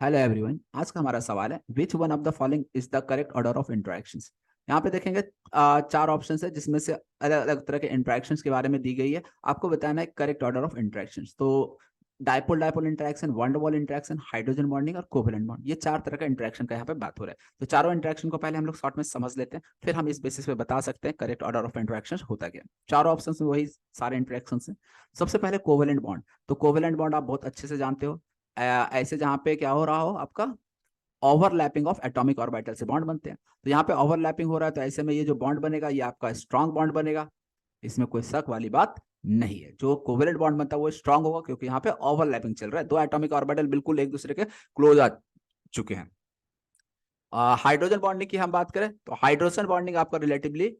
Hello everyone. आज का हमारा सवाल है which one of the following is the correct order of interactions. यहाँ पे देखेंगे चार ऑप्शंस है जिसमें से अलग अलग तरह के इंटरेक्शंस के बारे में दी गई है। आपको बताना है करेक्ट ऑर्डर ऑफ इंटरेक्शंस। तो dipole dipole interaction, one do one interaction, hydrogen bonding और कोवेलेंट बॉन्ड, ये चार तरह का इंटरेक्शन का यहाँ पे बात हो रहा है। तो चारों इंटरेक्शन को पहले हम लोग शॉर्ट में समझ लेते हैं, फिर हम इस बेसिस पे बता सकते हैं करेक्ट ऑर्डर ऑफ इंटरेक्शन होता क्या। चारों ऑप्शन में वही सारे इंटरेक्शन है। सबसे पहले कोवेलेंट बॉन्ड। तो कोवेलेंट बॉन्ड आप बहुत अच्छे से जानते हो। ऐसे जहाँ पे क्या हो रहा हो आपका ओवरलैपिंग ऑफ एटॉमिक ऑर्बिटल से बॉन्ड बनते हैं। तो यहाँ पे ओवरलैपिंग हो रहा है, तो ऐसे में ये जो बॉन्ड बनेगा ये आपका स्ट्रॉन्ग बॉन्ड बनेगा। इसमें कोई शक वाली बात नहीं है। जो कोवेलेंट बॉन्ड बनता है वो स्ट्रॉन्ग होगा क्योंकि यहाँ पे ओवरलैपिंग चल रहा है, दो एटॉमिक ऑर्बिटल बिल्कुल एक दूसरे के क्लोज आ चुके हैं। हाइड्रोजन बॉन्डिंग की हम बात करें तो हाइड्रोजन बॉन्डिंग आपका रिलेटिवली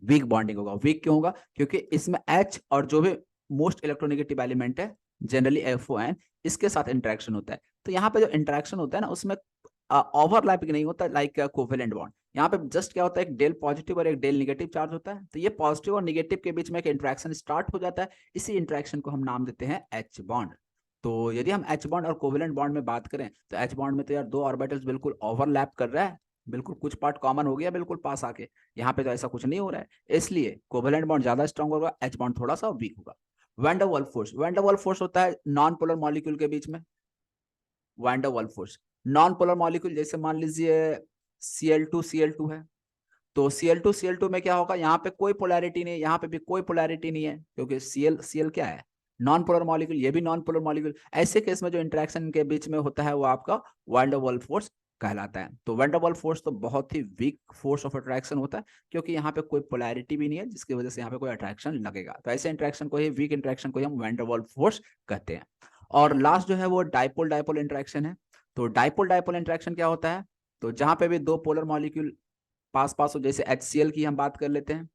वीक बॉन्डिंग होगा। वीक क्यों होगा? क्योंकि इसमें एच और जो भी मोस्ट इलेक्ट्रोनेगेटिव एलिमेंट है जनरली FON, इसके साथ इंटरेक्शन होता है। तो यहाँ पे जो इंटरेक्शन होता है ना उसमें ओवरलैपिंग नहीं होता लाइक कोवेलेंट बॉन्ड। यहाँ पे जस्ट क्या होता है, एक डेल पॉजिटिव और एक डेल निगेटिव चार्ज होता है। तो ये पॉजिटिव और निगेटिव के बीच में एक इंटरेक्शन स्टार्ट हो जाता है। इसी इंटरेक्शन को हम नाम देते हैं एच बॉन्ड। तो यदि हम एच बॉन्ड और कोवेलेंट बॉन्ड में बात करें तो एच बॉन्ड में तो यार दो ऑर्बिटल्स बिल्कुल ओवरलैप कर रहा है, बिल्कुल कुछ पार्ट कॉमन हो गया बिल्कुल पास आके। यहाँ पे तो ऐसा कुछ नहीं हो रहा है, इसलिए कोवेलेंट बॉन्ड ज्यादा स्ट्रॉन्ग होगा, एच बॉन्ड थोड़ा सा वीक होगा। Van der Waals force, van der Waals force होता है नॉन पोलर मॉलिक्यूल के बीच में। Van der Waals force non polar molecule, जैसे मान लीजिए Cl2 है। तो Cl2 में क्या होगा, यहाँ पे कोई पोलैरिटी नहीं है, यहाँ पे भी कोई पोलैरिटी नहीं है क्योंकि Cl क्या है, नॉन पोलर मॉलिक्यूल, ये भी नॉन पोलर मॉलिक्यूल। ऐसे केस में जो इंटरेक्शन के बीच में होता है वो आपका वैन डर वाल्स फोर्स कहलाता है। तो वैन डर वाल्स फोर्स तो बहुत ही वीक फोर्स ऑफ अट्रैक्शन होता है क्योंकि यहाँ पे कोई पोलैरिटी भी नहीं है जिसकी वजह से यहाँ पे कोई अट्रैक्शन लगेगा। तो ऐसे इंटरेक्शन को ही, वीक इंटरेक्शन को ही हम वैन डर वाल्स फोर्स कहते हैं। और लास्ट जो है वो डाइपोल डाइपोल इंटरेक्शन है। तो डाइपोल डाइपोल इंटरेक्शन क्या होता है, तो जहां पे भी दो पोलर मॉलिक्यूल पास पास हो, जैसे HCl की हम बात कर लेते हैं।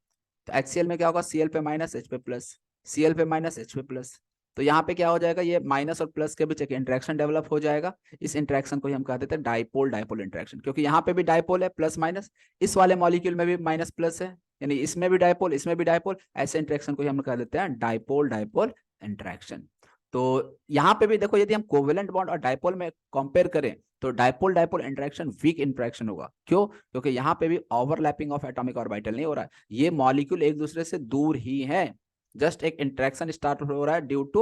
तो HCl में क्या होगा, Cl पे माइनस H पे प्लस, Cl पे माइनस H पे प्लस। तो यहाँ पे क्या हो जाएगा, ये माइनस और प्लस के बीच एक इंटरेक्शन डेवलप हो जाएगा। इस इंटरेक्शन को ही हम कह देते हैं डाइपोल डाइपोल इंटरेक्शन, क्योंकि यहाँ पे भी डाइपोल है प्लस माइनस, इस वाले मॉलिक्यूल में भी माइनस प्लस है, यानी इसमें भी डाइपोल इसमें भी डाइपोल। ऐसे इंटरेक्शन को ही हम कह देते हैं डाइपोल डाइपोल इंटरेक्शन। तो यहाँ पे भी देखो, यदि हम कोवेलेंट बॉन्ड और डाइपोल में कंपेयर करें तो dipole dipole interaction weak interaction होगा। क्यों? क्योंकि यहाँ पे भी ओवरलैपिंग ऑफ एटॉमिक ऑर्बिटल नहीं हो रहा है, ये मॉलिक्यूल एक दूसरे से दूर ही है। जस्ट एक इंटरेक्शन स्टार्ट हो रहा है due to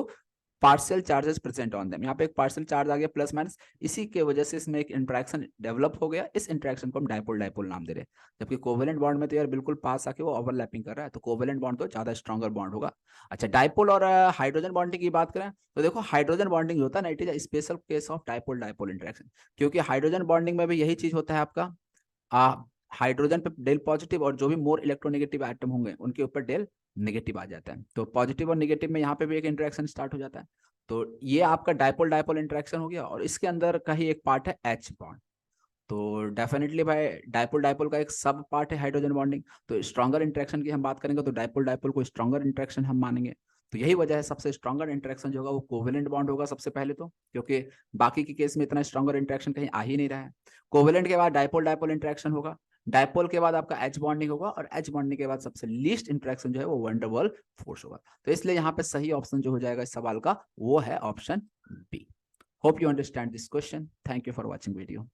partial charges present on them. यहाँ पे एक पार्शियल चार्ज आ गया प्लस माइनस, इसी के वजह से इसमें एक इंटरेक्शन डेवलप हो गया। इस इंटरेक्शन को हम डाइपोल डाइपोल नाम दे रहे हैं। जबकि कोवेलेंट बॉन्ड में तो यार बिल्कुल पास आके वो ओवरलैपिंग कर रहा है, तो कोवेलेंट बॉन्ड तो ज्यादा स्ट्रॉन्गर बॉन्ड होगा। अच्छा, डाइपोल और हाइड्रोजन बॉन्डिंग की बात करें तो देखो, हाइड्रोजन बॉन्डिंग होता है ना, it is special case of dipole dipole interaction. क्योंकि हाइड्रोजन बॉन्डिंग में भी यही चीज होता है आपका, हाइड्रोजन पे डेल पॉजिटिव और जो भी मोर इलेक्ट्रोनेगेटिव एटम होंगे उनके ऊपर डेल नेगेटिव आ जाता है। तो पॉजिटिव और नेगेटिव में यहाँ पे भी एक इंटरेक्शन स्टार्ट हो जाता है। तो ये आपका डाइपोल डाइपोल इंटरेक्शन हो गया, और इसके अंदर का ही एक पार्ट है एच बॉन्ड। तो डेफिनेटली भाई डाइपोल डाइपोल का एक सब पार्ट है हाइड्रोजन बॉन्डिंग। तो स्ट्रॉन्गर इंटरेक्शन की हम बात करेंगे तो डाइपोल डाइपोल को स्ट्रॉन्गर इंटरेक्शन हम मानेंगे। तो यही वजह है सबसे स्ट्रॉन्गर इंटरेक्शन जो होगा वो कोवेलेंट बॉन्ड होगा सबसे पहले, तो क्योंकि बाकी के केस में इतना स्ट्रॉन्गर इंटरेक्शन कहीं आ ही नहीं रहा है। कोवेलेंट के बाद डाइपोल डाइपोल इंटरेक्शन होगा, डाइपोल के बाद आपका एच बॉन्डिंग होगा, और एच बॉन्डिंग के बाद सबसे लीस्ट इंटरेक्शन जो है वो वैन डर वाल्स फोर्स होगा। तो इसलिए यहाँ पे सही ऑप्शन जो हो जाएगा इस सवाल का वो है option B. Hope you understand this question. Thank you for watching video.